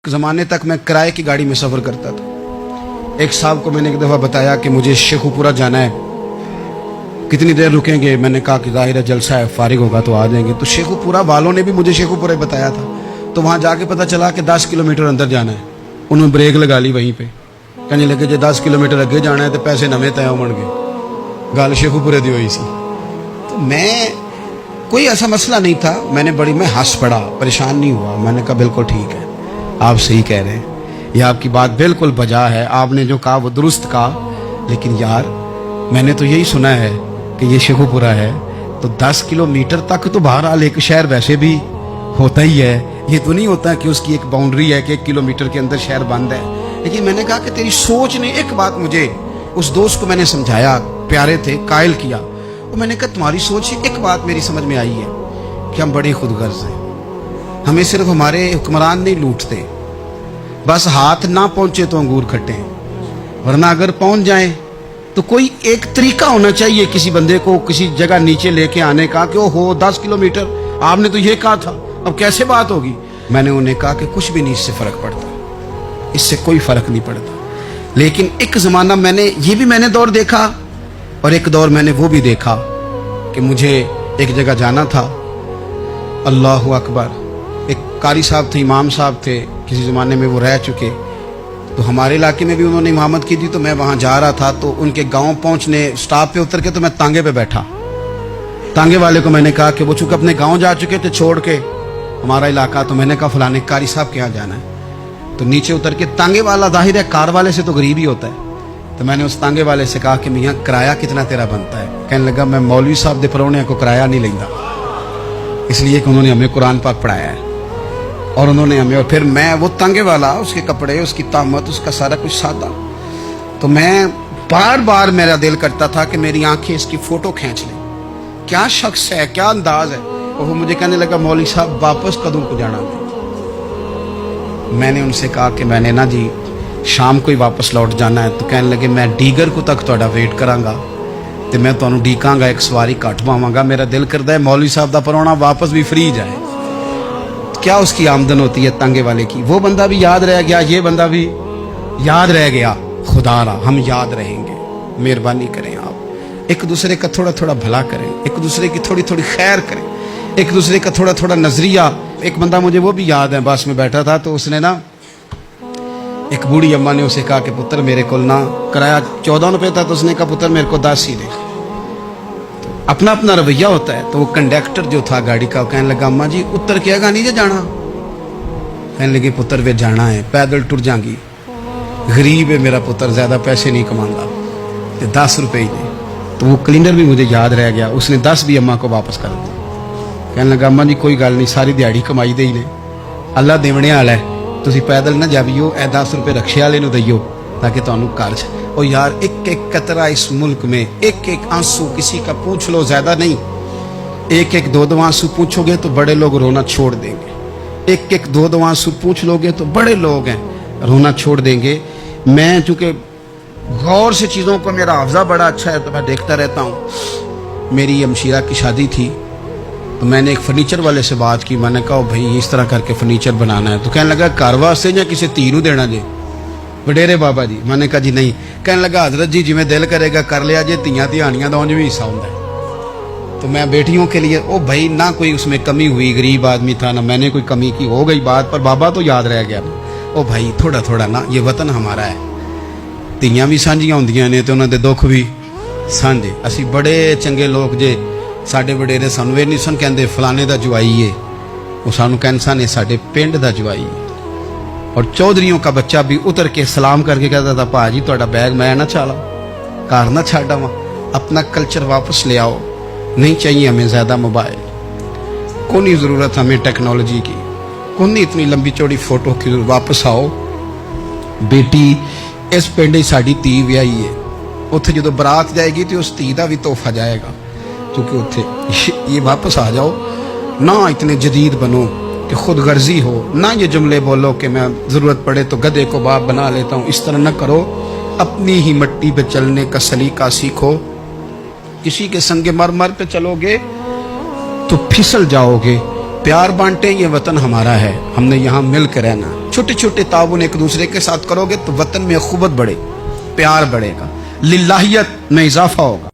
ज़माने तक मैं किराए की गाड़ी में सफ़र करता था। एक साहब को मैंने एक दफ़ा बताया कि मुझे शेखुपुरा जाना है, कितनी देर रुकेंगे? मैंने कहा कि ज़ाहिर है जलसा है, फारिग होगा तो आ जाएंगे। तो शेखुपुरा वालों ने भी मुझे शेखुपुरा ही बताया था। तो वहाँ जाके पता चला कि 10 किलोमीटर अंदर जाना है। उन्होंने ब्रेक लगा ली वहीं पर, कहने लगे जो 10 किलोमीटर अगे जाना है तो पैसे नवे तय होण गए। गल शेखुपुरे दी हुई सी। तो मैं कोई ऐसा मसला नहीं था, मैं हंस पड़ा, परेशान नहीं हुआ। मैंने कहा बिल्कुल ठीक है, आप सही कह रहे हैं, यह आपकी बात बिल्कुल बजा है, आपने जो कहा वो दुरुस्त कहा। लेकिन यार मैंने तो यही सुना है कि ये शेखुपुरा है, तो 10 किलोमीटर तक तो बहरहाल एक शहर वैसे भी होता ही है। ये तो नहीं होता कि उसकी एक बाउंड्री है कि 1 किलोमीटर के अंदर शहर बंद है। लेकिन मैंने कहा कि तेरी सोच ने एक बात मुझे, उस दोस्त को मैंने समझाया, प्यारे थे, कायल किया। और मैंने कहा तुम्हारी सोच से एक बात मेरी समझ में आई है कि हम बड़े खुदगर्ज हैं। हमें सिर्फ हमारे हुक्मरान नहीं लूटते, बस हाथ ना पहुंचे तो अंगूर खट्टे हैं, वरना अगर पहुंच जाए तो कोई एक तरीका होना चाहिए किसी बंदे को किसी जगह नीचे लेके आने का कि हो 10 किलोमीटर आपने तो ये कहा था, अब कैसे बात होगी? मैंने उन्हें कहा कि कुछ भी नहीं इससे फर्क पड़ता, इससे कोई फर्क नहीं पड़ता। लेकिन एक जमाना मैंने दौर देखा, और एक दौर मैंने वो भी देखा कि मुझे एक जगह जाना था। अल्लाहु अकबर, एक कारी साहब थे, इमाम साहब थे, किसी ज़माने में वो रह चुके। तो हमारे इलाके में भी उन्होंने इमामत की थी। तो मैं वहाँ जा रहा था, तो उनके गांव पहुँचने स्टॉप पे उतर के तो मैं तांगे पे बैठा। तांगे वाले को मैंने कहा कि वो चूँकि अपने गांव जा चुके थे छोड़ के हमारा इलाका, तो मैंने कहा फलाने कारी साहब के यहाँ जाना है। तो नीचे उतर के तांगे वाला, जाहिर है कार वाले से तो गरीब ही होता है, तो मैंने उस तांगे वाले से कहा कि मियाँ किराया कितना तेरा बनता है? कहने लगा मैं मौलवी साहब दे परौने को किराया नहीं लेंदा, इसलिए कि उन्होंने हमें कुरान पाक पढ़ाया है और उन्होंने हमें। और फिर मैं वो तांगे वाला, उसके कपड़े, उसकी तामत, उसका सारा कुछ सादा। तो मैं बार बार मेरा दिल करता था कि मेरी आंखें इसकी फोटो खींच लें, क्या शख्स है, क्या अंदाज है। और वो मुझे कहने लगा मौलवी साहब वापस कदों को जाना? मैंने उनसे कहा कि मैंने ना जी शाम को ही वापस लौट जाना है। तो कहने लगे मैं डीगर को तक तुहाडा वेट करांगा तो मैं तुहानू डीकांगा, एक सवारी घट पावांगा। मेरा दिल करता है मौलवी साहब दा परौना वापस भी फ्री जाए। क्या उसकी आमदन होती है तांगे वाले की? वो बंदा भी याद रह गया, ये बंदा भी याद रह गया। खुदा रा हम याद रहेंगे। मेहरबानी करें आप, एक दूसरे का थोड़ा थोड़ा भला करें, एक दूसरे की थोड़ी थोड़ी खैर करें, एक दूसरे का थोड़ा थोड़ा नजरिया। एक बंदा मुझे वो भी याद है, बस में बैठा था, तो उसने ना, एक बूढ़ी अम्मा ने उसे कहा कि पुत्र मेरे को ना, किराया 14 रुपये था, तो उसने कहा पुत्र मेरे को 10 ही दे। तो अपना अपना रवैया होता है। तो वो कंडक्टर जो था गाड़ी का, कहने लगा अम्मा जी उतर के आगा नहीं जे जाना? कहने लगे पुत्र वे जाना है, पैदल टुर जाएंगी, गरीब है मेरा पुत्र, ज्यादा पैसे नहीं कमाऊंगा, तो 10 रुपये ही दे। तो वो क्लीनर भी मुझे याद रह गया, उसने 10 भी अम्मा को वापस कर दिया। कहने लगा अम्मा जी कोई गल नहीं, सारी दिहाड़ी कमाई दे ही ने, अल्लाह देवने वाला है, तुसी पैदल ना जावियो, ए 10 रुपये रक्शे वाले नूं दईयो ताकि तुहानू घर च। और यार एक एक कतरा इस मुल्क में, एक एक आंसू किसी का पूछ लो, ज्यादा नहीं, एक एक दो दो आंसू पूछोगे तो बड़े लोग रोना छोड़ देंगे। एक एक दो दो आंसू पूछ लोगे तो बड़े लोग हैं रोना छोड़ देंगे। मैं चूंकि गौर से चीज़ों को, मेरा हाफजा बड़ा अच्छा है तो मैं देखता रहता हूँ। मेरी हमशीरा की शादी थी, तो मैंने एक फर्नीचर वाले से बात की। मैंने कहा भाई इस तरह करके फर्नीचर बनाना है। तो कहने लगा घर वास्ते या किसी धी नूं देना जे? वडेरे बाबा जी। मैंने कहा जी नहीं। कहने लगा हजरत जी जिमें दिल करेगा कर लिया जे, धियां धियानियां दा उंज भी हिस्सा होंदा है। तो मैं बेटियों के लिए, ओ भाई ना कोई उसमें कमी हुई, गरीब आदमी था ना मैंने कोई कमी की, हो गई बात, पर बाबा तो याद रह गया। ओ भाई थोड़ा थोड़ा ना, ये वतन हमारा है, धियां भी सांझियां होंदियां ने ते उन्हां दे दुख भी सांझे। असी बड़े चंगे लोग जे, साडे वडेरे सानू ये नहीं सन कहंदे फलाने दा जवाई है, वो सानू कहंदे सन साडे पिंड दा जवाई है। और चौधरियों का बच्चा भी उतर के सलाम करके कहता था भाजी तुहाडा बैग मैं ना चाला, घर ना छाड़ा वहाँ, अपना कल्चर वापस ले आओ। नहीं चाहिए हमें ज़्यादा मोबाइल, कौन ही ज़रूरत हमें टेक्नोलॉजी की, कौन नहीं इतनी लंबी चौड़ी फोटो की, वापस आओ। बेटी इस पिंड ही साडी धी व्याही है, उत्थे जो बरात जाएगी तो उस धी का भी तोहफा जाएगा, क्योंकि उत्थे ये वापस आ जाओ ना, इतने जदीद बनो कि खुद गर्जी हो ना, ये जुमले बोलो कि मैं ज़रूरत पड़े तो गधे को बाप बना लेता हूँ, इस तरह न करो। अपनी ही मिट्टी पे चलने का सलीका सीखो। किसी के संगे मर मर पे चलोगे तो फिसल जाओगे, प्यार बांटे, ये वतन हमारा है, हमने यहाँ मिल कर रहना। छोटे छोटे ताउन एक दूसरे के साथ करोगे तो वतन में अखुवत बढ़े, प्यार बढ़ेगा, लिल्लाहियत में इजाफा होगा।